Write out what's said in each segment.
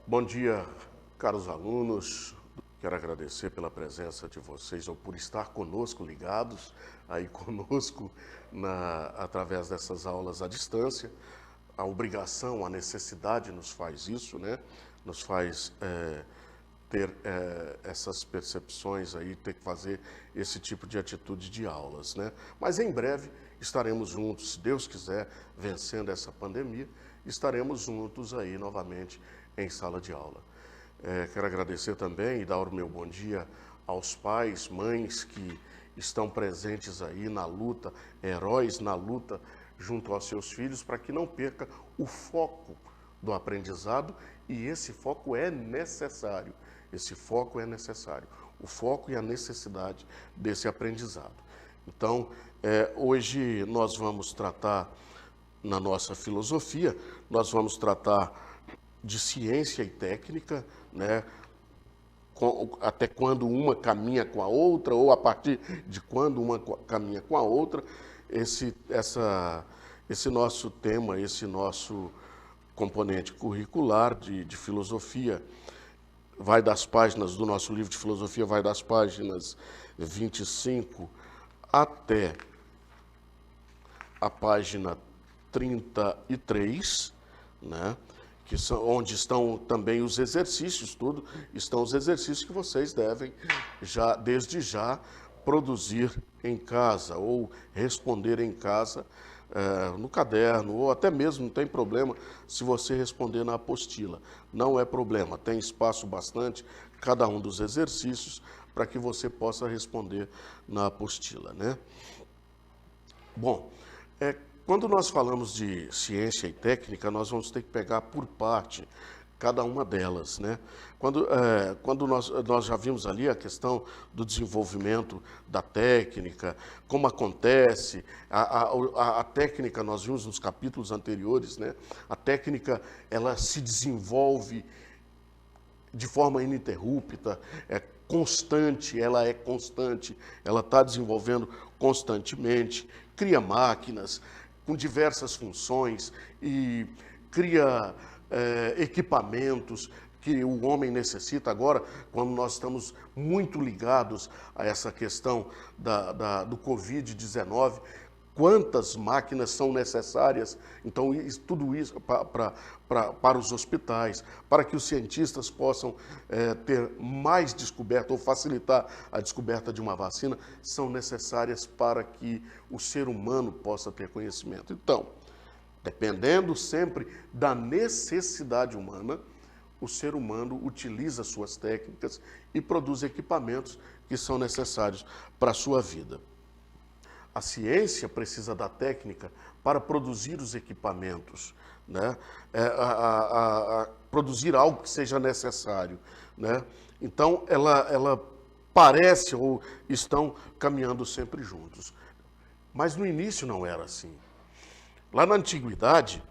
Bom dia, caros alunos. Quero agradecer pela presença de vocês ou por estar conosco, ligados aí conosco através dessas aulas à distância. A obrigação, a necessidade nos faz isso, né? Nos faz ter essas percepções aí, ter que fazer esse tipo de atitude de aulas, né? Mas em breve estaremos juntos, se Deus quiser, vencendo essa pandemia, estaremos juntos aí novamente em sala de aula. Quero agradecer também e dar o meu bom dia aos pais, mães que estão presentes aí na luta, heróis na luta junto aos seus filhos, para que não perca o foco do aprendizado, e esse foco é necessário. Esse foco é necessário, o foco e a necessidade desse aprendizado. Então, hoje nós vamos tratar, na nossa filosofia, nós vamos tratar de ciência e técnica, né? Até quando uma caminha com a outra, ou a partir de quando uma caminha com a outra. Esse nosso tema, esse nosso componente curricular de filosofia, vai das páginas do nosso livro de filosofia, vai das páginas 25 até a página 33, né? Onde estão também os exercícios, estão os exercícios que vocês devem, desde já, produzir em casa, ou responder em casa, no caderno, ou até mesmo, não tem problema, se você responder na apostila. Não é problema, tem espaço bastante, cada um dos exercícios, para que você possa responder na apostila, né? Bom, quando nós falamos de ciência e técnica, nós vamos ter que pegar por parte cada uma delas, né? Quando nós já vimos ali a questão do desenvolvimento da técnica, como acontece, a técnica, nós vimos nos capítulos anteriores, né? A técnica, ela se desenvolve de forma ininterrupta, constante, ela está desenvolvendo constantemente, cria máquinas com diversas funções e cria equipamentos que o homem necessita. Agora, quando nós estamos muito ligados a essa questão do Covid-19, quantas máquinas são necessárias, então tudo isso para os hospitais, para que os cientistas possam ter mais descoberta ou facilitar a descoberta de uma vacina, são necessárias para que o ser humano possa ter conhecimento. Então, dependendo sempre da necessidade humana, o ser humano utiliza suas técnicas e produz equipamentos que são necessários para a sua vida. A ciência precisa da técnica para produzir os equipamentos, né? Produzir algo que seja necessário, né? Então, ela parece ou estão caminhando sempre juntos. Mas no início não era assim. Lá na antiguidade,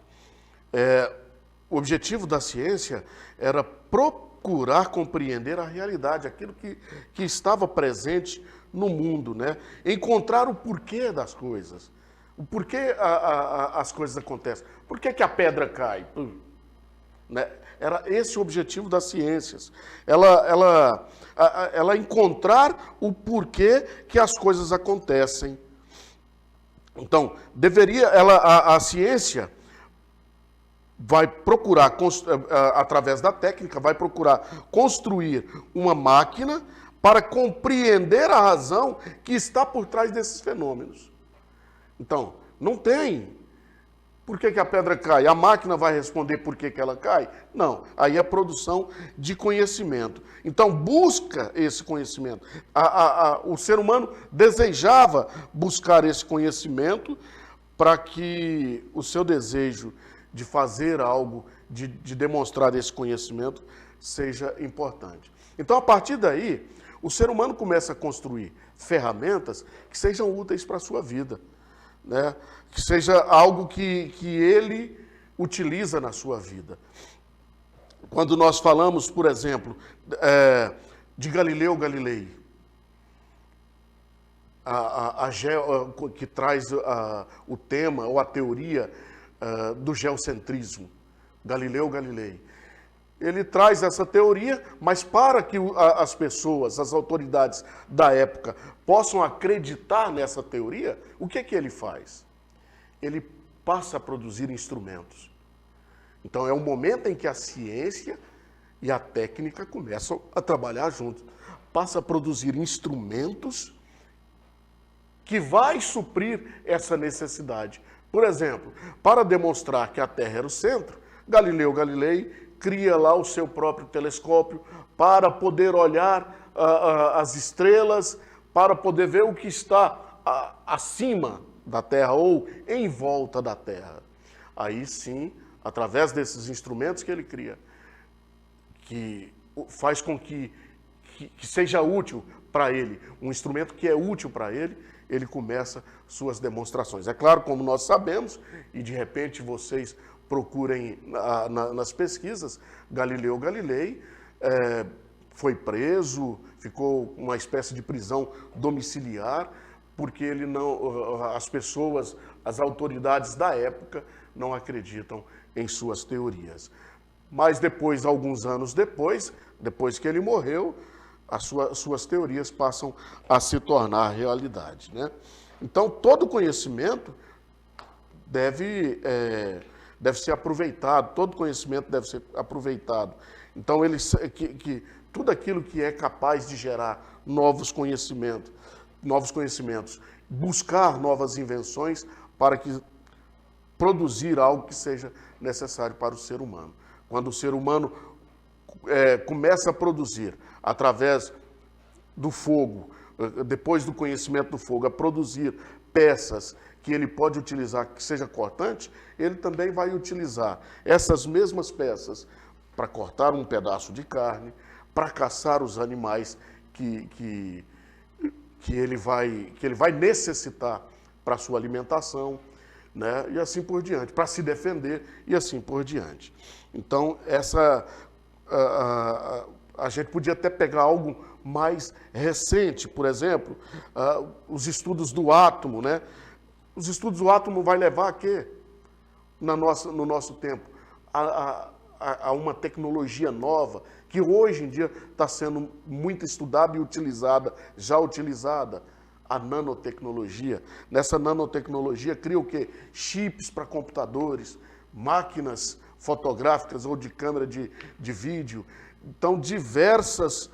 o objetivo da ciência era procurar compreender a realidade, aquilo que estava presente no mundo, né? Encontrar o porquê das coisas, o porquê as coisas acontecem, por que a pedra cai, né? Era esse o objetivo das ciências, ela encontrar o porquê que as coisas acontecem. Então, a ciência vai procurar, através da técnica, vai procurar construir uma máquina para compreender a razão que está por trás desses fenômenos. Então, não tem por que a pedra cai. A máquina vai responder por que ela cai? Não, aí é produção de conhecimento. Então, busca esse conhecimento. O ser humano desejava buscar esse conhecimento para que o seu desejo de fazer algo, de demonstrar esse conhecimento, seja importante. Então, a partir daí, o ser humano começa a construir ferramentas que sejam úteis para a sua vida, né? Que seja algo que ele utiliza na sua vida. Quando nós falamos, por exemplo, de Galileu Galilei, que traz o tema ou a teoria do geocentrismo, Galileu Galilei. ele traz essa teoria, mas para que as pessoas, as autoridades da época possam acreditar nessa teoria, o que ele faz? Ele passa a produzir instrumentos. Então é o momento em que a ciência e a técnica começam a trabalhar juntos. Passa a produzir instrumentos que vai suprir essa necessidade. Por exemplo, para demonstrar que a Terra era o centro, Galileu Galilei cria lá o seu próprio telescópio para poder olhar as estrelas, para poder ver o que está acima da Terra ou em volta da Terra. Aí sim, através desses instrumentos que ele cria, que faz com que seja útil para ele, um instrumento que é útil para ele começa suas demonstrações. É claro, como nós sabemos, e de repente vocês procurem nas pesquisas, Galileu Galilei foi preso, ficou uma espécie de prisão domiciliar, porque as pessoas, as autoridades da época, não acreditam em suas teorias. Mas depois, alguns anos depois que ele morreu, as suas teorias passam a se tornar realidade, né? Então, todo conhecimento deve ser aproveitado, todo conhecimento deve ser aproveitado. Então, tudo aquilo que é capaz de gerar novos conhecimentos, buscar novas invenções para produzir algo que seja necessário para o ser humano. Quando o ser humano começa a produzir através do fogo, depois do conhecimento do fogo, a produzir peças que ele pode utilizar, que seja cortante, ele também vai utilizar essas mesmas peças para cortar um pedaço de carne, para caçar os animais que ele vai necessitar para a sua alimentação, né? E assim por diante, para se defender e assim por diante. Então, a gente podia até pegar algo mais recente, por exemplo, os estudos do átomo, né? Os estudos do átomo vai levar a quê? No nosso tempo, a uma tecnologia nova, que hoje em dia está sendo muito estudada e utilizada, já utilizada, a nanotecnologia. Nessa nanotecnologia cria o quê? Chips para computadores, máquinas fotográficas ou de câmera de vídeo. Então, diversas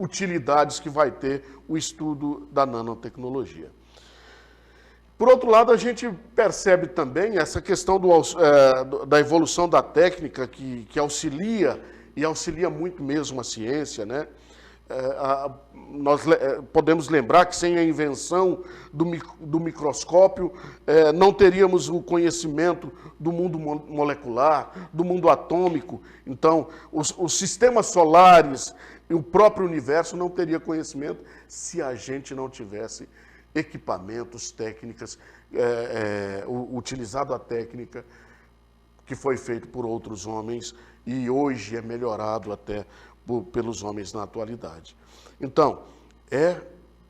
utilidades que vai ter o estudo da nanotecnologia. Por outro lado, a gente percebe também essa questão da evolução da técnica que auxilia, e auxilia muito mesmo a ciência, né? Nós podemos lembrar que sem a invenção do microscópio, não teríamos o conhecimento do mundo molecular, do mundo atômico. Então, os sistemas solares e o próprio universo não teria conhecimento se a gente não tivesse equipamentos, técnicas, utilizado a técnica que foi feita por outros homens e hoje é melhorado até pelos homens na atualidade. Então, é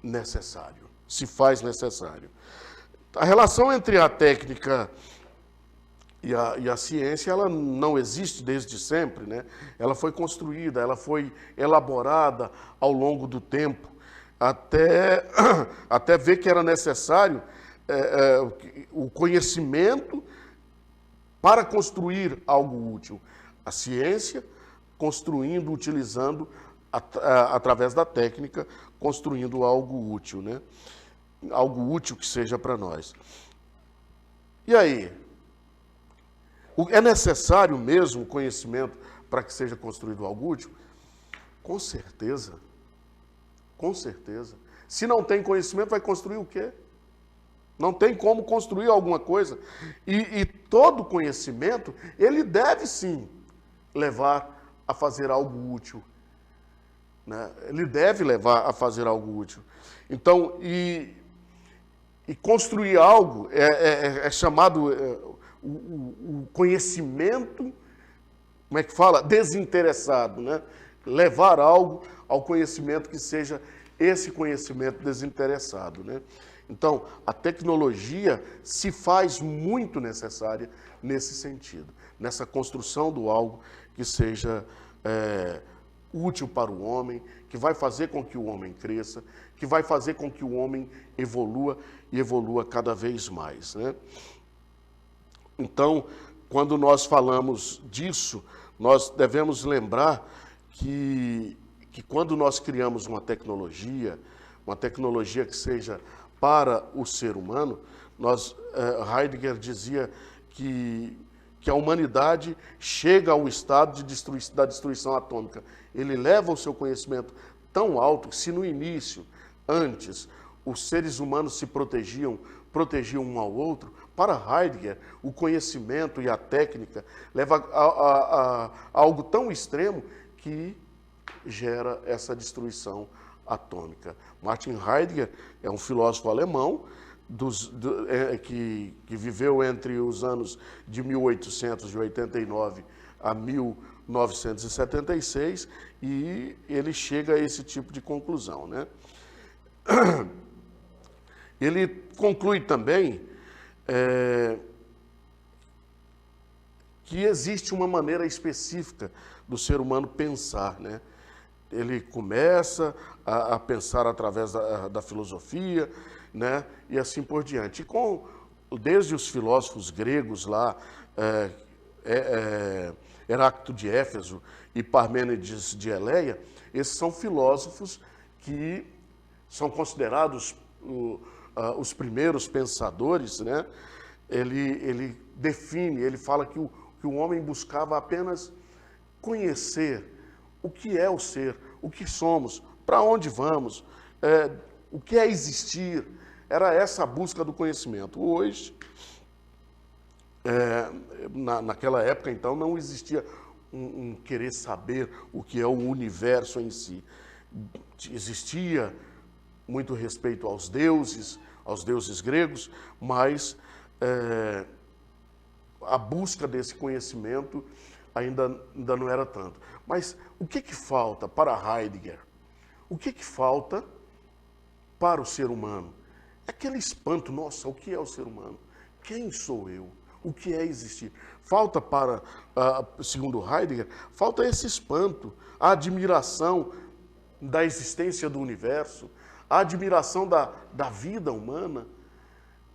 necessário, se faz necessário. A relação entre a técnica e a ciência, ela não existe desde sempre, né? Ela foi construída, ela foi elaborada ao longo do tempo, até ver que era necessário o conhecimento para construir algo útil. A ciência construindo, utilizando, através da técnica, construindo algo útil, né? Algo útil que seja para nós. E aí? É necessário mesmo o conhecimento para que seja construído algo útil? Com certeza. Com certeza. Se não tem conhecimento, vai construir o quê? Não tem como construir alguma coisa. E todo conhecimento, ele deve sim levar a fazer algo útil, né? Ele deve levar a fazer algo útil. Então, e construir algo é chamado o conhecimento, como é que fala? Desinteressado, né? Levar algo ao conhecimento que seja esse conhecimento desinteressado, né? Então, a tecnologia se faz muito necessária nesse sentido, nessa construção do algo que seja útil para o homem, que vai fazer com que o homem cresça, que vai fazer com que o homem evolua e evolua cada vez mais, né? Então, quando nós falamos disso, nós devemos lembrar que quando nós criamos uma tecnologia que seja para o ser humano, Heidegger dizia que a humanidade chega ao estado da destruição atômica. Ele leva o seu conhecimento tão alto que se no início, antes, os seres humanos se protegiam um ao outro, para Heidegger, o conhecimento e a técnica leva a algo tão extremo que gera essa destruição atômica. Martin Heidegger é um filósofo alemão que viveu entre os anos de 1889 a 1976 e ele chega a esse tipo de conclusão, né? Ele conclui também que existe uma maneira específica do ser humano pensar, né? Ele começa a pensar através da filosofia, né? E assim por diante. E desde os filósofos gregos lá, Heráclito de Éfeso e Parmênides de Eleia, esses são filósofos que são considerados os primeiros pensadores, né? Ele define, ele fala que o homem buscava apenas conhecer o que é o ser, o que somos, para onde vamos, o que é existir. Era essa a busca do conhecimento. Hoje, naquela época, então, não existia um querer saber o que é o universo em si. Existia muito respeito aos deuses gregos, mas a busca desse conhecimento ainda não era tanto. Mas o que falta para Heidegger? O que falta para o ser humano? É aquele espanto, nossa, o que é o ser humano? Quem sou eu? O que é existir? Falta segundo Heidegger, falta esse espanto, a admiração da existência do universo, a admiração da vida humana.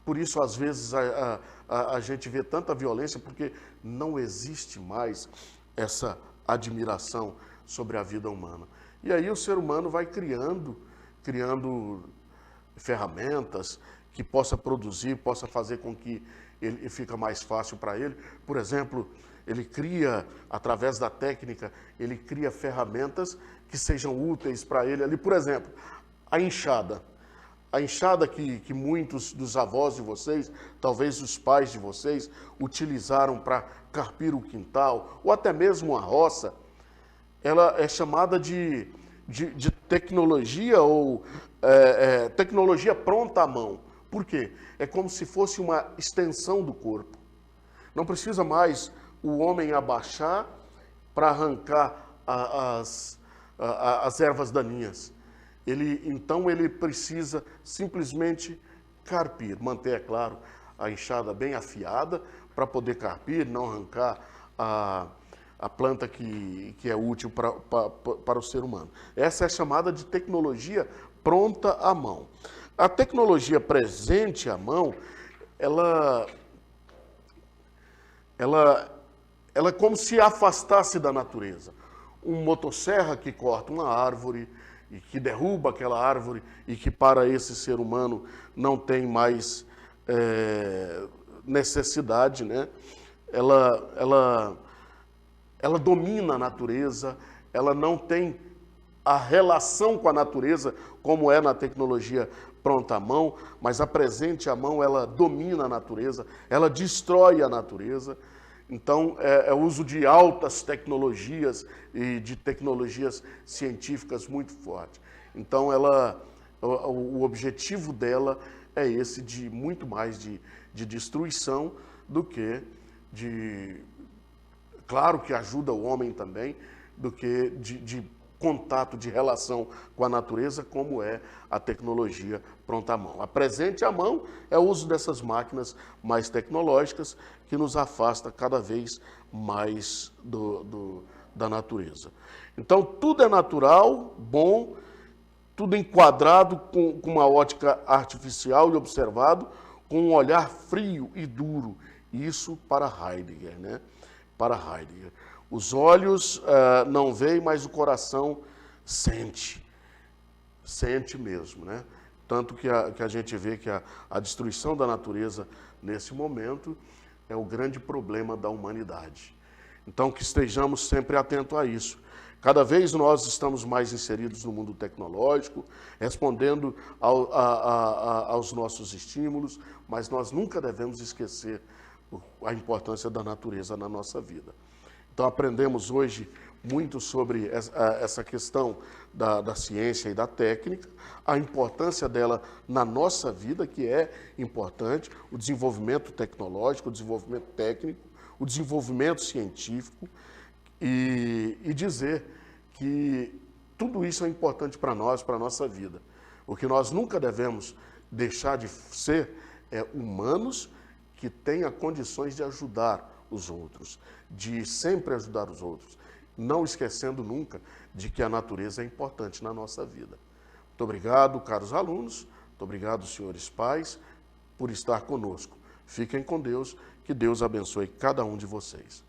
Por isso, às vezes, a gente vê tanta violência, porque não existe mais essa admiração sobre a vida humana. E aí o ser humano vai criando ferramentas que possa produzir, possa fazer com que ele fica mais fácil para ele. Por exemplo, ele cria, através da técnica, ele cria ferramentas que sejam úteis para ele. Ali, por exemplo, a enxada. A enxada que muitos dos avós de vocês, talvez os pais de vocês, utilizaram para carpir o quintal, ou até mesmo a roça, ela é chamada de tecnologia ou tecnologia pronta à mão. Por quê? É como se fosse uma extensão do corpo. Não precisa mais o homem abaixar para arrancar as ervas daninhas. Então ele precisa simplesmente carpir, manter, é claro, a enxada bem afiada para poder carpir, não arrancar a planta que é útil para o ser humano. Essa é chamada de tecnologia pronta à mão. A tecnologia presente à mão, ela é como se afastasse da natureza. Um motosserra que corta uma árvore e que derruba aquela árvore e que para esse ser humano não tem mais necessidade, né? Ela domina a natureza, ela não tem a relação com a natureza como é na tecnologia pronta à mão, mas a presente à mão ela domina a natureza, ela destrói a natureza. Então, é o uso de altas tecnologias e de tecnologias científicas muito forte. Então, o objetivo dela é esse de muito mais de destruição do que claro que ajuda o homem também, do que de contato, de relação com a natureza, como é a tecnologia pronta à mão. A presente à mão é o uso dessas máquinas mais tecnológicas que nos afasta cada vez mais da natureza. Então, tudo é natural, bom, tudo enquadrado com uma ótica artificial e observado com um olhar frio e duro. Isso para Heidegger, né? Para Heidegger. Os olhos não veem, mas o coração sente. Sente mesmo, né? Tanto que a gente vê que a destruição da natureza, nesse momento, é o grande problema da humanidade. Então, que estejamos sempre atentos a isso. Cada vez nós estamos mais inseridos no mundo tecnológico, respondendo aos nossos estímulos, mas nós nunca devemos esquecer a importância da natureza na nossa vida. Então, aprendemos hoje muito sobre essa questão da ciência e da técnica, a importância dela na nossa vida, que é importante, o desenvolvimento tecnológico, o desenvolvimento técnico, o desenvolvimento científico, e dizer que tudo isso é importante para nós, para a nossa vida. O que nós nunca devemos deixar de ser é humanos que tenham condições de ajudar os outros, de sempre ajudar os outros, não esquecendo nunca de que a natureza é importante na nossa vida. Muito obrigado, caros alunos, muito obrigado, senhores pais, por estar conosco. Fiquem com Deus, que Deus abençoe cada um de vocês.